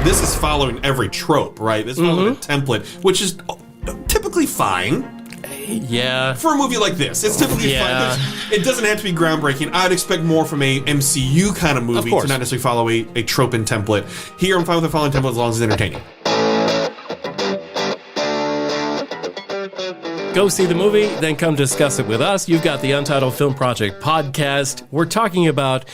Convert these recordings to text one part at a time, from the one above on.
this is following every trope, right? This is following a template, which is typically fine. Yeah. For a movie like this, it's typically fine. It doesn't have to be groundbreaking. I'd expect more from a MCU kind of movie to not necessarily follow a trope and template. Here, I'm fine with the following template as long as it's entertaining. Go see the movie, then come discuss it with us. You've got the Untitled Film Project Podcast. We're talking about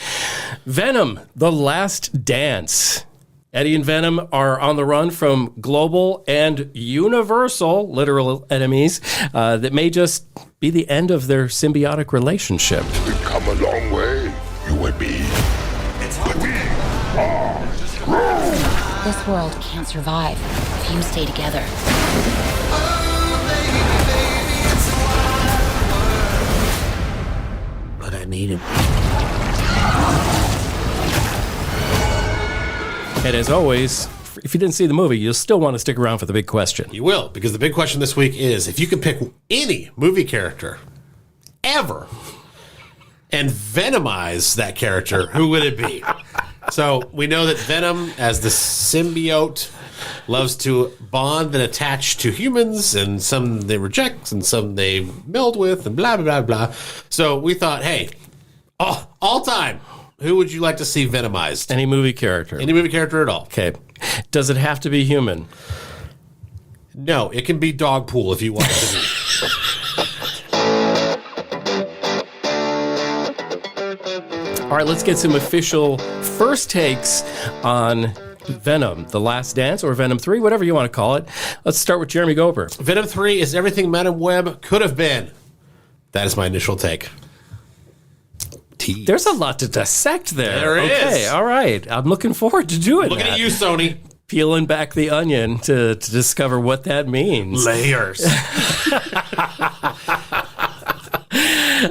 Venom, The Last Dance. Eddie and Venom are on the run from global and universal, literal enemies that may just be the end of their symbiotic relationship. We've come a long way, you and me. But we are strong. This world can't survive if you stay together. But I need him. And as always, if you didn't see the movie, you'll still want to stick around for the big question. You will, because the big question this week is, if you could pick any movie character ever and venomize that character, who would it be? So we know that Venom, as the symbiote, loves to bond and attach to humans, and some they reject, and some they meld with, and blah, blah, blah, blah. So we thought, hey, all time, who would you like to see venomized? Any movie character. Any movie character at all. Okay. Does it have to be human? No, it can be Dogpool if you want it to be. All right, let's get some official first takes on Venom, The Last Dance, or Venom 3, whatever you want to call it. Let's start with Jeremy Gober. Venom 3 is everything Madam Web could have been. That is my initial take. There's a lot to dissect there. There is. Okay, all right. I'm looking forward to doing Looking that. at you, Sony. Peeling back the onion to discover what that means. Layers.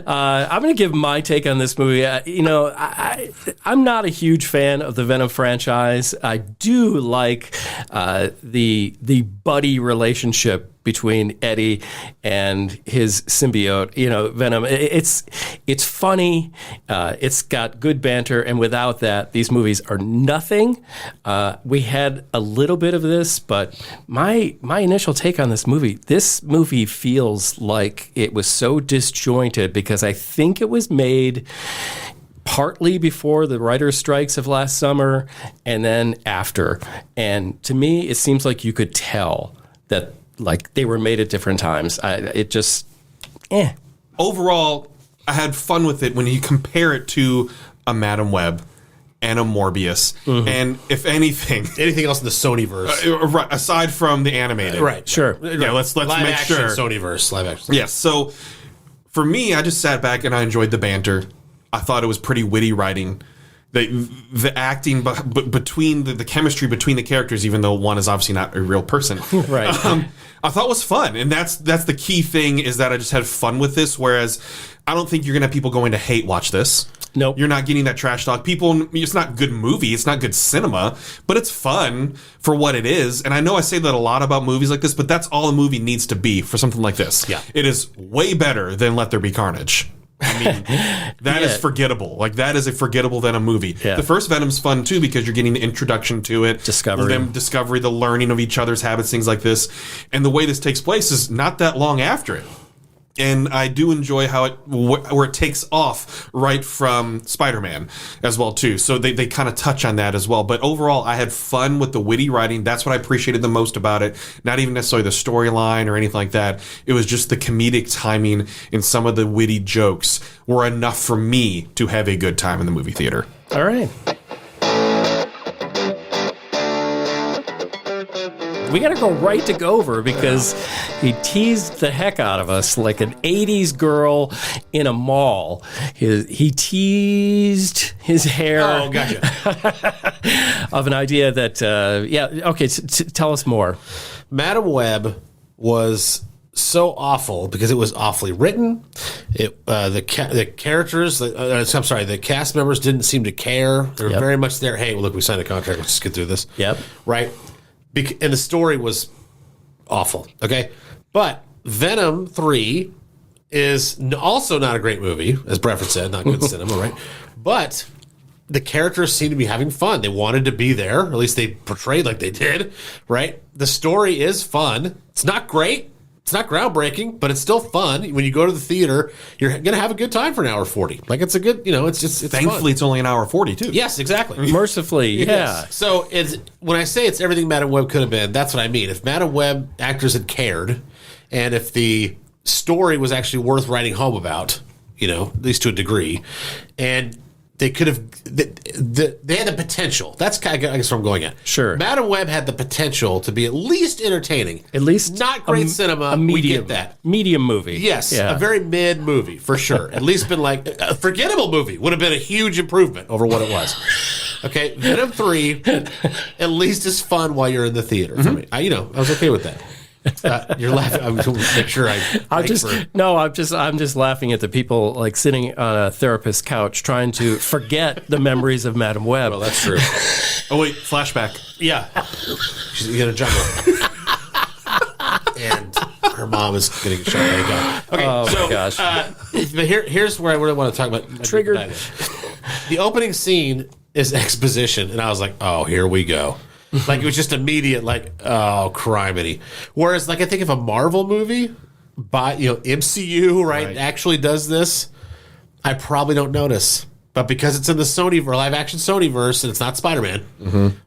I'm going to give my take on this movie. I'm not a huge fan of the Venom franchise. I do like the buddy relationship between Eddie and his symbiote, Venom. It's funny. It's got good banter, and without that, these movies are nothing. We had a little bit of this, but my initial take on this movie feels like it was so disjointed because I think it was made partly before the writer's strikes of last summer and then after. And to me, it seems like you could tell that like they were made at different times. Overall, I had fun with it when you compare it to a Madam Web and a Morbius. Mm-hmm. And if anything else in the Sony-verse. Right, aside from the animated. Right, sure. Yeah, let's live make action, sure. Sony-verse, live action. Yes, so for me, I just sat back and I enjoyed the banter. I thought it was pretty witty writing. The acting between the chemistry between the characters, even though one is obviously not a real person, right? I thought was fun, and that's the key thing is that I just had fun with this. Whereas I don't think you're gonna have people going to hate watch this. Nope. You're not getting that trash talk. People, it's not good movie, it's not good cinema, but it's fun for what it is. And I know I say that a lot about movies like this, but that's all a movie needs to be for something like this. Yeah, it is way better than Let There Be Carnage. I mean, that is forgettable. Like, that is a forgettable Venom movie. Yeah. The first Venom's fun, too, because you're getting the introduction to it. Discovery, the learning of each other's habits, things like this. And the way this takes place is not that long after it. And I do enjoy how where it takes off right from Spider-Man as well, too. So they kind of touch on that as well. But overall, I had fun with the witty writing. That's what I appreciated the most about it. Not even necessarily the storyline or anything like that. It was just the comedic timing and some of the witty jokes were enough for me to have a good time in the movie theater. All right. We got to go right to Gover because he teased the heck out of us like an 80s girl in a mall. He teased his hair. Oh, gotcha. Of an idea that, tell us more. Madam Web was so awful because it was awfully written. The characters, the cast members didn't seem to care. They were very much there. Hey, well, look, we signed a contract. Let's just get through this. Yep. Right? And the story was awful. Okay. But Venom 3 is also not a great movie, as Bradford said, not good cinema, right? But the characters seem to be having fun. They wanted to be there. Or at least they portrayed like they did, right? The story is fun. It's not great. It's not groundbreaking, but it's still fun. When you go to the theater, you're going to have a good time for an hour 40. Like, it's a good, it's Thankfully, fun. it's only an hour 40, too. Yes, exactly. Mercifully, yeah. Yes. So when I say it's everything Madam Web could have been, that's what I mean. If Madam Web actors had cared, and if the story was actually worth writing home about, at least to a degree, and they could have, they had the potential. That's I guess what I'm going at. Sure. Madam Web had the potential to be at least entertaining. At least not great cinema. A medium, we get that. Medium movie. Yes, yeah. A very mid movie, for sure. At least been like a forgettable movie. Would have been a huge improvement over what it was. Okay, Venom 3 at least is fun while you're in the theater for me. I was okay with that. You're laughing. I'm going to make sure I'm just laughing at the people like sitting on a therapist's couch trying to forget the memories of Madam Web. Well, that's true. Oh wait, flashback. Yeah, she's in a jungle, and her mom is getting shot by a gun. Okay, my gosh. But here's where I really want to talk about Triggered. The opening scene is exposition, and I was like, oh, here we go. Like, it was just immediate, like, oh, criminy. Whereas, like, I think if a Marvel movie, MCU, right, actually does this, I probably don't notice. But because it's in the Sony live action Sony-verse and it's not Spider-Man,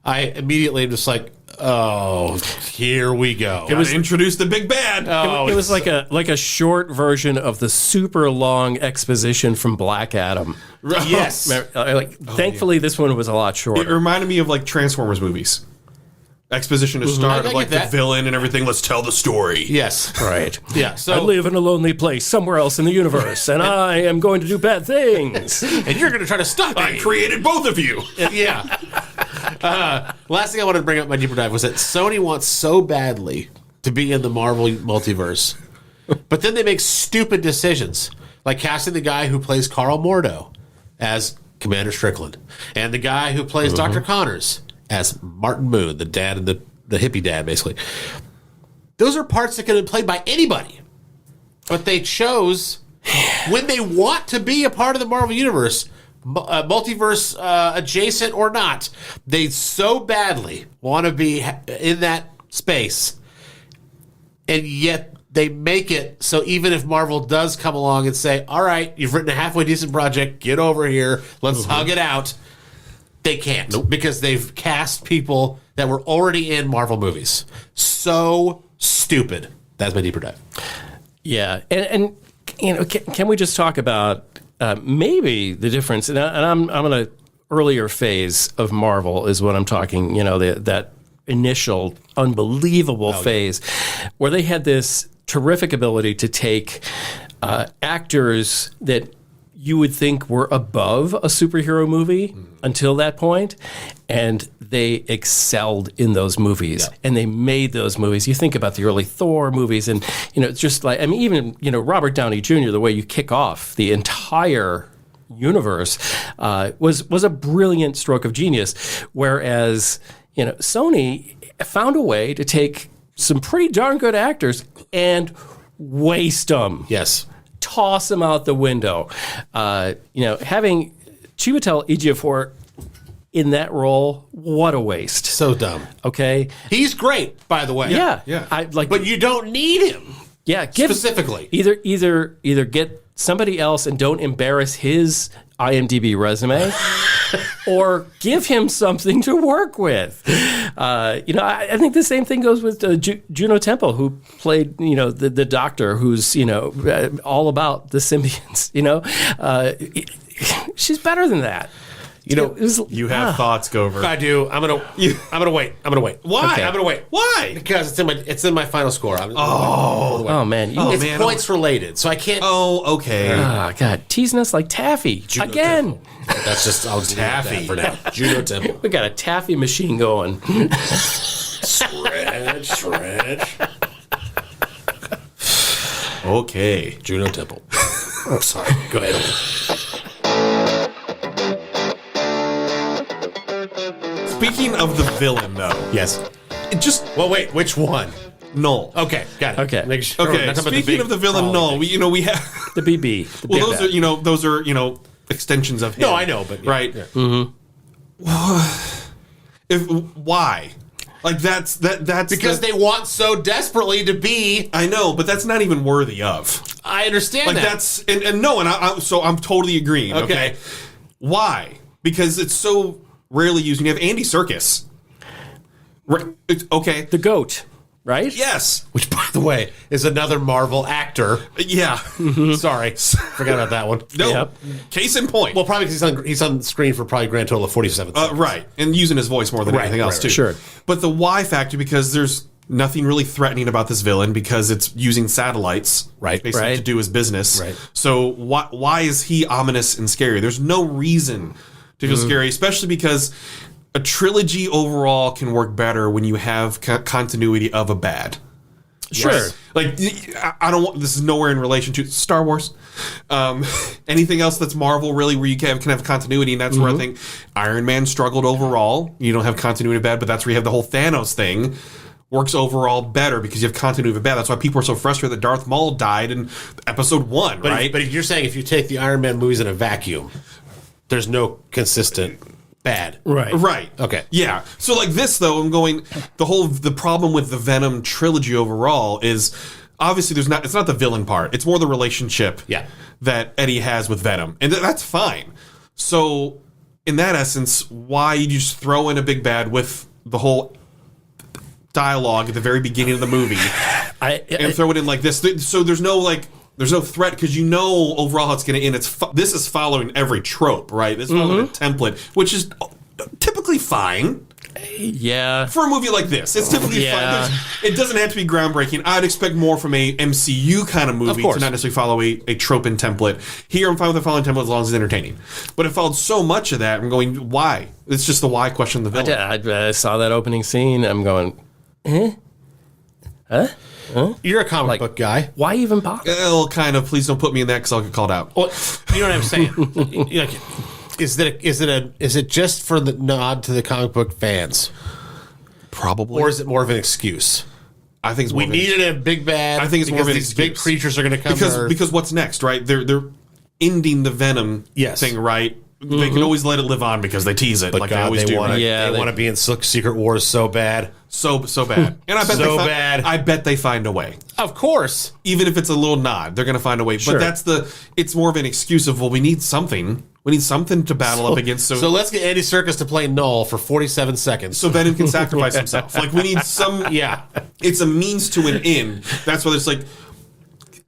I immediately am just like, oh, here we go. It was introduced the big bad. It was like a short version of the super long exposition from Black Adam. Yes. Thankfully, this one was a lot shorter. It reminded me of like Transformers movies. Exposition to start of like the villain and everything. Let's tell the story. Yes. Right. Yeah. So I live in a lonely place somewhere else in the universe, and I am going to do bad things. And you're going to try to stop me. I created both of you. Yeah. Last thing I wanted to bring up in my deeper dive was that Sony wants so badly to be in the Marvel multiverse, but then they make stupid decisions, like casting the guy who plays Carl Mordo as Commander Strickland, and the guy who plays Dr. Connors as Martin Moon, the dad and the hippie dad, basically. Those are parts that could have been played by anybody. But they chose, when they want to be a part of the Marvel Universe, multiverse adjacent or not, they so badly want to be in that space. And yet they make it so even if Marvel does come along and say, all right, you've written a halfway decent project, get over here, let's hug it out, they can't. Nope. Because they've cast people that were already in Marvel movies. So stupid. That's my deeper dive. Yeah. And can we just talk about maybe the difference? And I'm in an earlier phase of Marvel is what I'm talking, that initial unbelievable phase where they had this terrific ability to take actors that you would think were above a superhero movie until that point, and they excelled in those movies, and they made those movies. You think about the early Thor movies, and it's just like even Robert Downey Jr. The way you kick off the entire universe was a brilliant stroke of genius. Whereas Sony found a way to take some pretty darn good actors and waste them. Yes. Toss him out the window. Having Chiwetel Ejiofor in that role, what a waste. So dumb. Okay, he's great, by the way. Yeah. But you don't need him. Yeah, specifically. Either get somebody else and don't embarrass his IMDb resume, or give him something to work with. I think the same thing goes with Juno Temple, who played, the doctor who's, all about the symbionts. She's better than that. You have thoughts, Gover. I do. I'm gonna wait. Why? Okay. I'm gonna wait. Why? Because it's in my final score. Man, it's points related, so I can't. Oh, okay. Oh God, teasing us like Taffy Juno again. Temple. That's just Taffy for now. Juno Temple. We got a Taffy machine going. Stretch. Okay, Juno Temple. Sorry. Go ahead. Speaking of the villain, though. Yes. Wait. Which one? Null. Okay. Got it. Okay. Make sure Okay. Speaking of the villain, Null, we have the BB. those are extensions of him. No, I know, but right. Yeah. Why? Like that's because they want so desperately to be. I know, but that's not even worthy of. I understand like that. That's so I'm totally agreeing. Okay. Why? Because it's so rarely used. And you have Andy Serkis. Okay. The GOAT, right? Yes. Which, by the way, is another Marvel actor. Yeah. Sorry. Forgot about that one. No. Yep. Case in point. Well, probably because he's on screen for probably a grand total of 47 seconds. Right. And using his voice more than anything else, too. Sure. But the why factor, because there's nothing really threatening about this villain because it's using satellites, basically to do his business. Right. So why is he ominous and scary? There's no reason to feel scary, especially because a trilogy overall can work better when you have continuity of a bad. Sure. Right? Like, I don't want, this is nowhere in relation to Star Wars. Anything else that's Marvel, really, where you can have continuity, and that's where I think Iron Man struggled overall. You don't have continuity of bad, but that's where you have the whole Thanos thing. Works overall better because you have continuity of bad. That's why people are so frustrated that Darth Maul died in episode 1, right? But if you're saying if you take the Iron Man movies in a vacuum, there's no consistent bad. Right. Okay. Yeah. So like this though, I'm going the problem with the Venom trilogy overall is obviously it's not the villain part. It's more the relationship that Eddie has with Venom. And that's fine. So in that essence, why you just throw in a big bad with the whole dialogue at the very beginning of the movie and throw it in like this? So there's no threat because you know overall how it's going to end. This is following every trope, right? This is following a template, which is typically fine. Yeah. For a movie like this, it's typically fine. It doesn't have to be groundbreaking. I'd expect more from a MCU kind of movie to not necessarily follow a trope and template. Here, I'm fine with the following template as long as it's entertaining. But it followed so much of that, I'm going, why? It's just the why question of the villain. I saw that opening scene. I'm going, Huh? You're a comic book guy. Why even bother? Well, kind of. Please don't put me in that because I'll get called out. Well, you know what I'm saying? Is it just for the nod to the comic book fans? Probably. Or is it more of an excuse? I think it's more we needed a big bad. I think it's more of an these excuse. big creatures are going to come because what's next, right? They're ending the Venom thing, right? They can always let it live on because they tease it, but like God, they always do. Wanna, right? they want to be in Secret Wars so bad, so bad, and I bet I bet they find a way. Of course, even if it's a little nod, they're going to find a way. Sure. But it's more of an excuse of we need something. We need something to battle up against. So let's get Andy Serkis to play Null for 47 seconds. So Venom can sacrifice himself. Like we need some. Yeah, it's a means to an end. That's why it's like,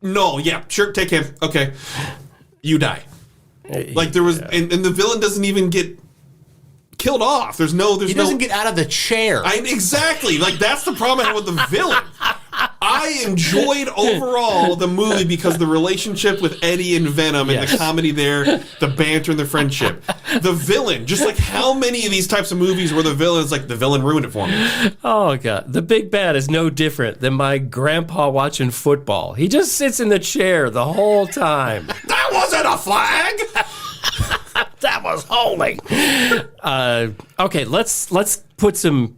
no, yeah, sure, take him. Okay, you die. Like there was, and the villain doesn't even get killed off. He doesn't get out of the chair. Exactly. Like that's the problem I had with the villain. I enjoyed overall the movie because the relationship with Eddie and Venom and the comedy there, the banter and the friendship. The villain, just like how many of these types of movies where the villain is like the villain ruined it for me. Oh God, the big bad is no different than my grandpa watching football. He just sits in the chair the whole time. That wasn't a flag. That was holding. Okay, let's put some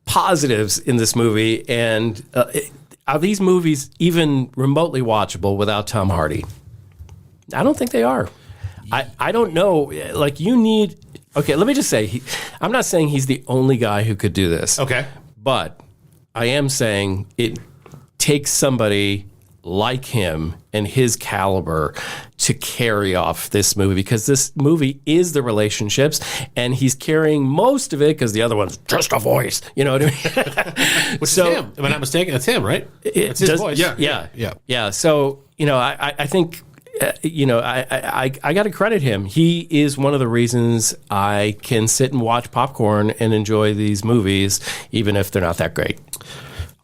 positives in this movie. And are these movies even remotely watchable without Tom Hardy? I don't think they are. I don't know. Like you need. Okay, let me just say, I'm not saying he's the only guy who could do this. Okay, but I am saying it takes somebody like him and his caliber to carry off this movie because this movie is the relationships and he's carrying most of it because the other one's just a voice. You know what I mean? Which is him. Am I not mistaken? It's him, right? It's his voice. Yeah. So, I think, I got to credit him. He is one of the reasons I can sit and watch popcorn and enjoy these movies, even if they're not that great.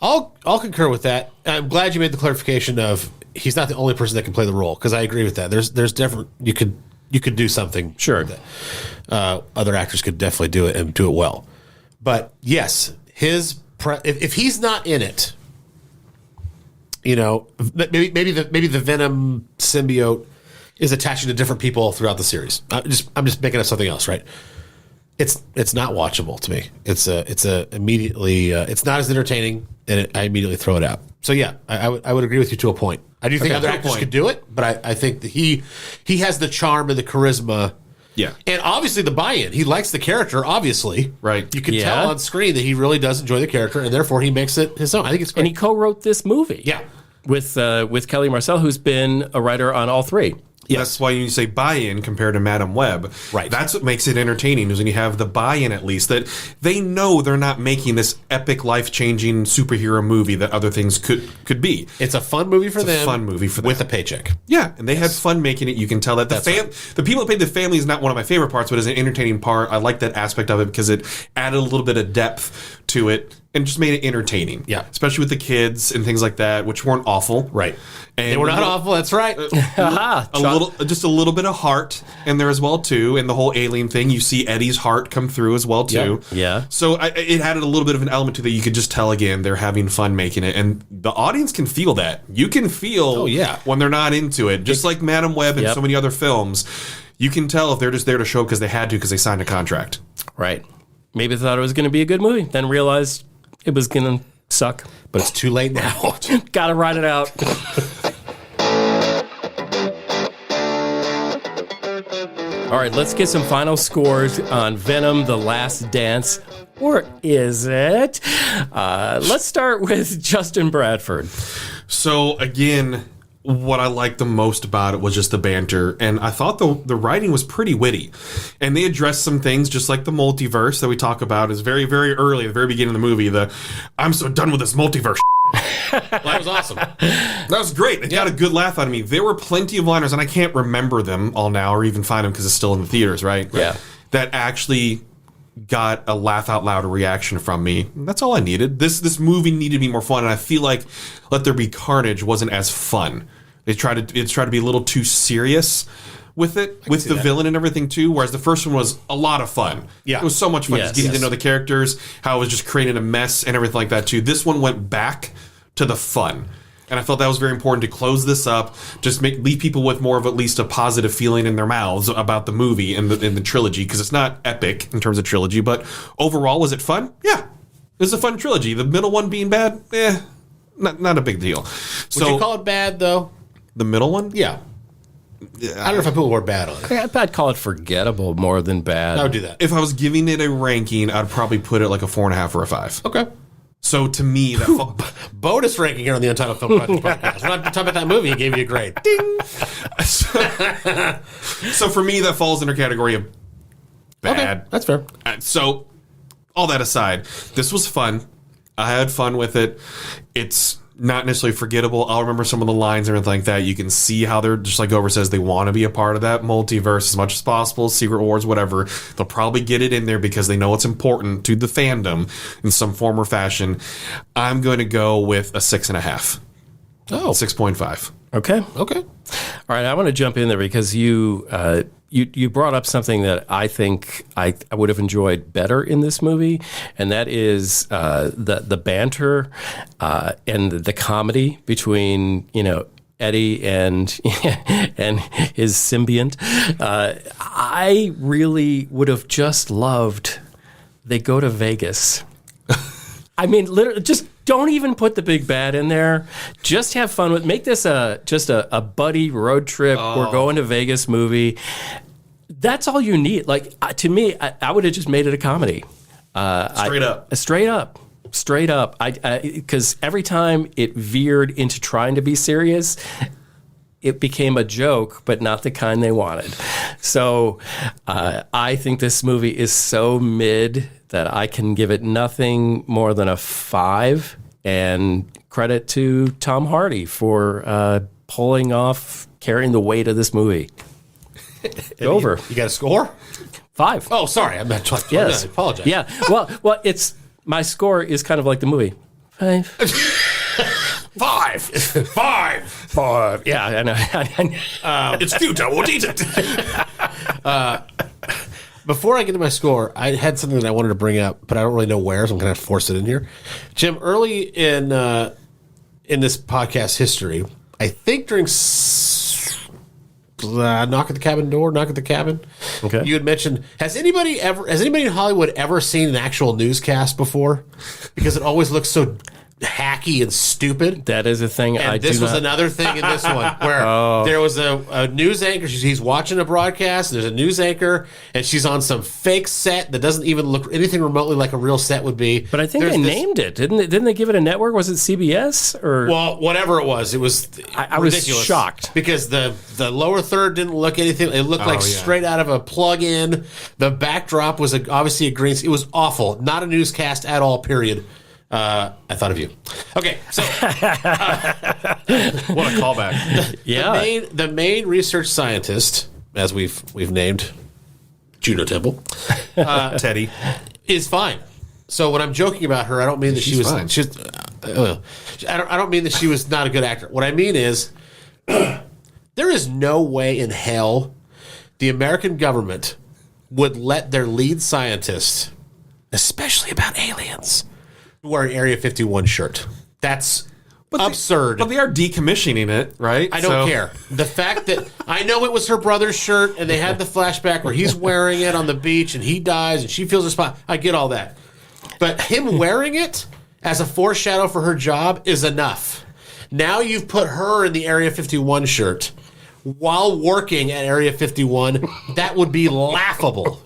I'll concur with that. I'm glad you made the clarification of he's not the only person that can play the role because I agree with that. There's different. You could do something. Sure. That, other actors could definitely do it and do it well. But yes, if he's not in it, maybe the Venom symbiote is attaching to different people throughout the series. I'm just making up something else, right? It's not watchable to me. It's immediately it's not as entertaining, and I immediately throw it out. So yeah, I would agree with you to a point. I do think other actors could do it, but I think that he has the charm and the charisma. Yeah. And obviously the buy-in. He likes the character, obviously. Right. You can tell on screen that he really does enjoy the character, and therefore he makes it his own. I think it's great. And he co-wrote this movie. Yeah. With Kelly Marcel, who's been a writer on all three. Yes. That's why you say buy-in compared to Madam Web. Right. That's what makes it entertaining, is when you have the buy-in, at least, that they know they're not making this epic, life-changing superhero movie that other things could be. It's a fun movie for them. It's a fun movie for them. With a paycheck. Yeah, and they had fun making it. You can tell that the people that played the family is not one of my favorite parts, but it's an entertaining part. I like that aspect of it because it added a little bit of depth to it and just made it entertaining. Yeah. Especially with the kids and things like that, which weren't awful. Right. And they were not awful, that's right. Just a little bit of heart in there as well, too. And the whole alien thing, you see Eddie's heart come through as well, too. Yeah. So it added a little bit of an element to that. You could just tell, again, they're having fun making it. And the audience can feel that. You can feel when they're not into it. Just like Madam Web and so many other films, you can tell if they're just there to show because they had to, because they signed a contract. Right. Maybe they thought it was going to be a good movie, then realized it was going to suck. But it's too late now. Gotta ride it out. All right, let's get some final scores on Venom: The Last Dance. Or is it? Let's start with Justin Bradford. So, again, what I liked the most about it was just the banter, and I thought the writing was pretty witty, and they addressed some things just like the multiverse that we talk about is very, very early at the very beginning of the movie. I'm so done with this multiverse. That was awesome. That was great. It got a good laugh out of me. There were plenty of liners, and I can't remember them all now or even find them because it's still in the theaters, right? Yeah. That actually got a laugh out loud reaction from me. That's all I needed. This movie needed to be more fun, and I feel like Let There Be Carnage wasn't as fun. They tried to be a little too serious with it, with the villain and everything too, whereas the first one was a lot of fun. Yeah. It was so much fun just getting to know the characters, how it was just creating a mess and everything like that too. This one went back to the fun. And I felt that was very important to close this up, just leave people with more of at least a positive feeling in their mouths about the movie and the trilogy, because it's not epic in terms of trilogy, but overall, was it fun? Yeah. It was a fun trilogy. The middle one being bad, not a big deal. Would you call it bad, though? The middle one? Yeah. I don't know if I put the word bad on it. I'd call it forgettable more than bad. I would do that. If I was giving it a ranking, I'd probably put it like a 4.5 or a 5. Okay. So to me, bonus ranking here on the Untitled Film Project Podcast. We're not talking about that movie. He gave you a grade. Ding. So for me, that falls under category of bad. Okay, that's fair. So all that aside, this was fun. I had fun with it. It's not necessarily forgettable. I'll remember some of the lines and everything like that. You can see how they're, just like Over says, they want to be a part of that multiverse as much as possible, Secret Wars, whatever. They'll probably get it in there because they know it's important to the fandom in some form or fashion. I'm going to go with a 6.5. Oh. 6.5. Okay. Okay. All right, I want to jump in there because you brought up something that I think I would have enjoyed better in this movie, and that is the banter and the comedy between Eddie and and his symbiont. I really would have just loved they go to Vegas. I mean, literally, just don't even put the big bad in there. Just have fun with. Make this just a buddy road trip. We're going to Vegas movie. That's all you need. Like to me, I would have just made it a comedy. Straight up. Because every time it veered into trying to be serious, it became a joke, but not the kind they wanted. So I think this movie is so mid that I can give it nothing more than a 5. And credit to Tom Hardy for carrying the weight of this movie. Over. You got a score? 5. Oh, sorry. I meant to. Yes. I apologize. Yeah. Well, it's my score is kind of like the movie. 5. 5. 5. Yeah, I know. It's cute. I won't eat it. Before I get to my score, I had something that I wanted to bring up, but I don't really know where, so I'm going to force it in here. Jim, early in this podcast history, I think during Knock at the Cabin. Okay. You had mentioned, has anybody in Hollywood ever seen an actual newscast before? Because it always looks so hacky and stupid. That is a thing. And this was another thing in this one where there was a news anchor. He's watching a broadcast. There's a news anchor, and she's on some fake set that doesn't even look anything remotely like a real set would be. But I think they named it, didn't they? Give it a network? Was it CBS or? Well, whatever it was I was shocked because the lower third didn't look anything. It looked like straight out of a plug-in. The backdrop was obviously a green. It was awful. Not a newscast at all. Period. I thought of you. Okay, so what a callback! The main research scientist, as we've named Juno Temple, Teddy, is fine. So when I'm joking about her, I don't mean that she was fine. I don't mean that she was not a good actor. What I mean is, there is no way in hell the American government would let their lead scientist, especially about aliens, wear an Area 51 shirt. That's absurd. But they are decommissioning it, right? I don't care. The fact that I know it was her brother's shirt and they had the flashback where he's wearing it on the beach and he dies and she feels responsible. I get all that. But him wearing it as a foreshadow for her job is enough. Now you've put her in the Area 51 shirt while working at Area 51. That would be laughable.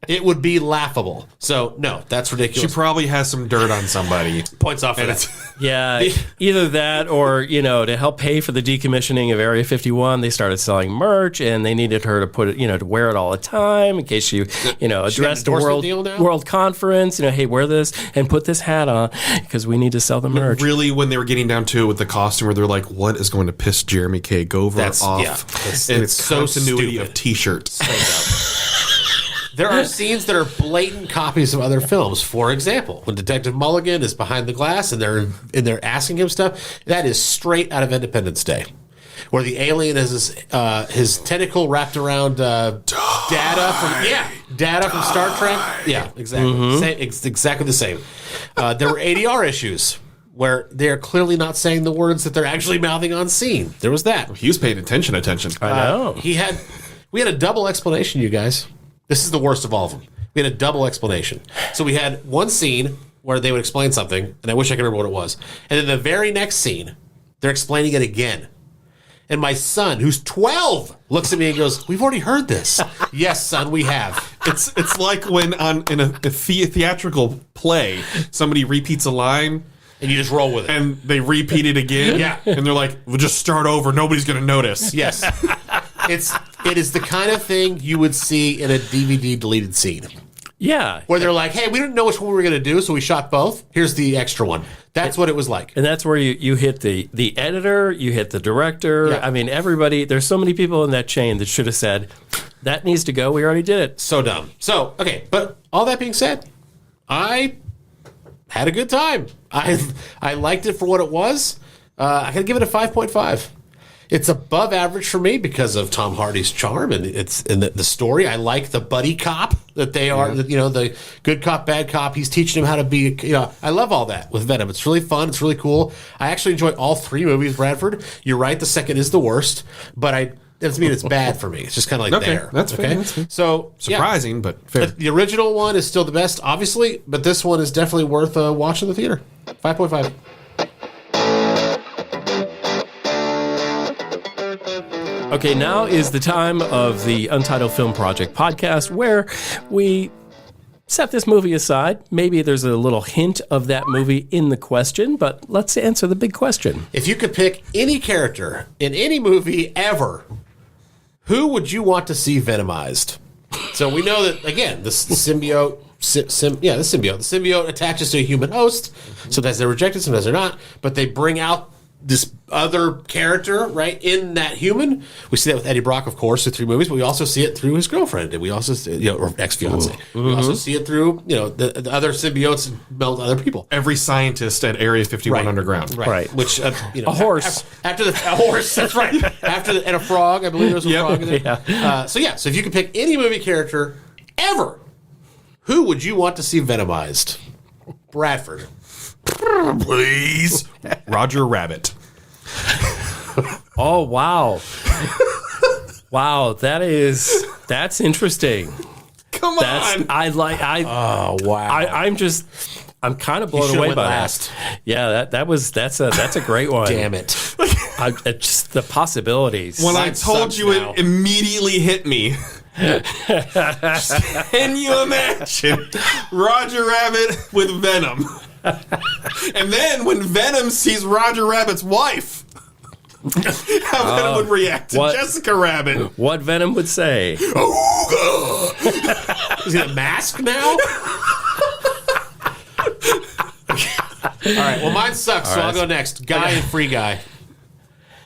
It would be laughable. So, no, that's ridiculous. She probably has some dirt on somebody. Points off for that. Yeah, either that or, to help pay for the decommissioning of Area 51, they started selling merch and they needed her to put it, to wear it all the time in case you address the world conference. Hey, wear this and put this hat on because we need to sell the merch. But really, when they were getting down to it with the costume, they're like, what is going to piss Jeremy K. Gover off? Yeah, it's so continuity stupid. of T-shirts. So dumb. There are scenes that are blatant copies of other films. For example, when Detective Mulligan is behind the glass and they're asking him stuff, that is straight out of Independence Day, where the alien has his tentacle wrapped around data from Star Trek. Yeah, exactly. Mm-hmm. It's exactly the same. There were ADR issues where they're clearly not saying the words that they're actually mouthing on scene. There was that. He was paying attention. I know. We had a double explanation, you guys. This is the worst of all of them. We had a double explanation. So we had one scene where they would explain something, and I wish I could remember what it was. And then the very next scene, they're explaining it again. And my son, who's 12, looks at me and goes, "We've already heard this." Yes, son, we have. It's like when in a theatrical play, somebody repeats a line. And you just roll with it. And they repeat it again. Yeah. And they're like, we'll just start over. Nobody's going to notice. Yes. It is the kind of thing you would see in a DVD deleted scene. Yeah. Where they're like, hey, we didn't know which one we were going to do, so we shot both. Here's the extra one. That's what it was like. And that's where you hit the editor, you hit the director. Yeah. I mean, everybody, there's so many people in that chain that should have said, that needs to go. We already did it. So dumb. So, okay. But all that being said, I had a good time. I liked it for what it was. I gotta give it a 5.5. It's above average for me because of Tom Hardy's charm and it's in the story. I like the buddy cop that they are. Yeah. The good cop, bad cop. He's teaching him how to be. I love all that with Venom. It's really fun. It's really cool. I actually enjoy all three movies. Bradford, you're right. The second is the worst, but that doesn't mean it's bad for me. It's just kind of like there. That's fair. That's fair. So surprising, but fair. The original one is still the best, obviously, but this one is definitely worth watching in the theater. 5.5. Okay, now is the time of the Untitled Film Project Podcast where we set this movie aside. Maybe there's a little hint of that movie in the question, but let's answer the big question. If you could pick any character in any movie ever, who would you want to see venomized? So we know that, again, the symbiote... the symbiote attaches to a human host. Sometimes they're rejected, sometimes they're not. But they bring out this other character, right, in that human. We see that with Eddie Brock, of course, through three movies, but we also see it through his girlfriend, and we also see, or ex-fiance. Mm-hmm. We also see it through, the other symbiotes meld other people. Every scientist at Area 51 underground. Right. Which, a horse. After a horse, that's right. And a frog, I believe there was a frog in there. Yeah. So if you could pick any movie character ever, who would you want to see venomized? Bradford. Please. Roger Rabbit. Oh, wow. Wow, that's interesting. Come on. Oh, wow. I'm kind of blown away by that. Yeah, that's a great one. Damn it! Just the possibilities. When I told you, it immediately hit me. Can you imagine Roger Rabbit with Venom? And then when Venom sees Roger Rabbit's wife, how Venom would react to Jessica Rabbit. What Venom would say. Oh, is he a mask now? All right, well, mine sucks, so I'll go next. Guy and Free Guy.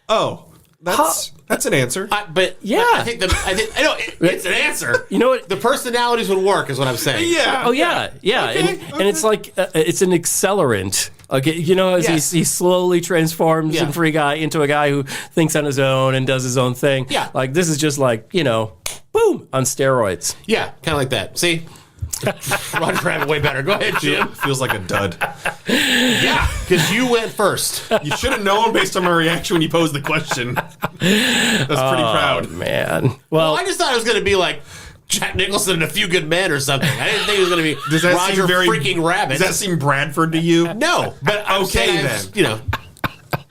Oh, that's an answer. But yeah, I think I know it's an answer. You know what? The personalities would work, is what I'm saying. Yeah. Oh yeah. Okay. And it's like it's an accelerant. Okay, you know, as he slowly transforms in Free Guy into a guy who thinks on his own and does his own thing. Yeah. Like this is just like, you know, boom, on steroids. Yeah, kind of like that. See? Roger Rabbit way better. Go ahead, Jim. Feels like a dud. Yeah, because you went first. You should have known based on my reaction when you posed the question. That's pretty proud. Man. Well, I just thought it was going to be like Jack Nicholson and A Few Good Men or something. I didn't think it was going to be Roger freaking Rabbit. Does that seem Bradford to you? No, but okay then. You know.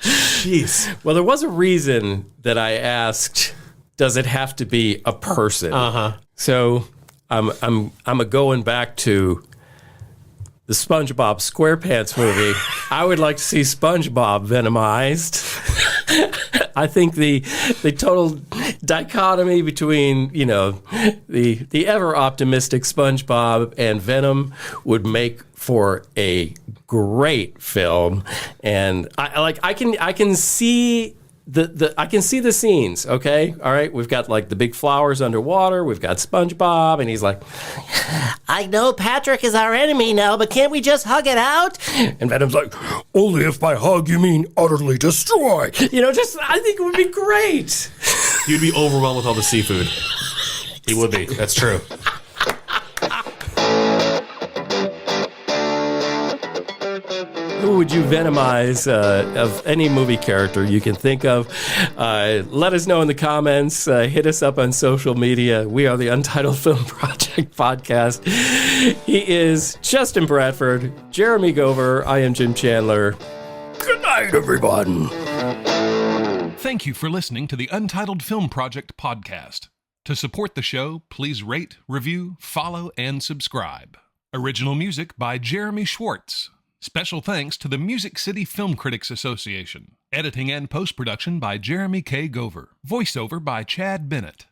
Jeez. Well, there was a reason that I asked, does it have to be a person? So I'm going back to the SpongeBob SquarePants movie. I would like to see SpongeBob venomized. I think the total dichotomy between, you know, the ever optimistic SpongeBob and Venom would make for a great film. And I can see I can see the scenes, okay? All right, we've got like the big flowers underwater, we've got SpongeBob, and he's like, I know Patrick is our enemy now, but can't we just hug it out? And Venom's like, only if by hug you mean utterly destroy. You know, just, I think it would be great. You'd be overwhelmed with all the seafood. He would be, that's true. Who would you venomize of any movie character you can think of? Let us know in the comments. Hit us up on social media. We are the Untitled Film Project Podcast. He is Justin Bradford, Jeremy Gover. I am Jim Chandler. Good night, everyone. Thank you for listening to the Untitled Film Project Podcast. To support the show, please rate, review, follow, and subscribe. Original music by Jeremy Schwartz. Special thanks to the Music City Film Critics Association. Editing and post-production by Jeremy K. Gover. Voiceover by Chad Bennett.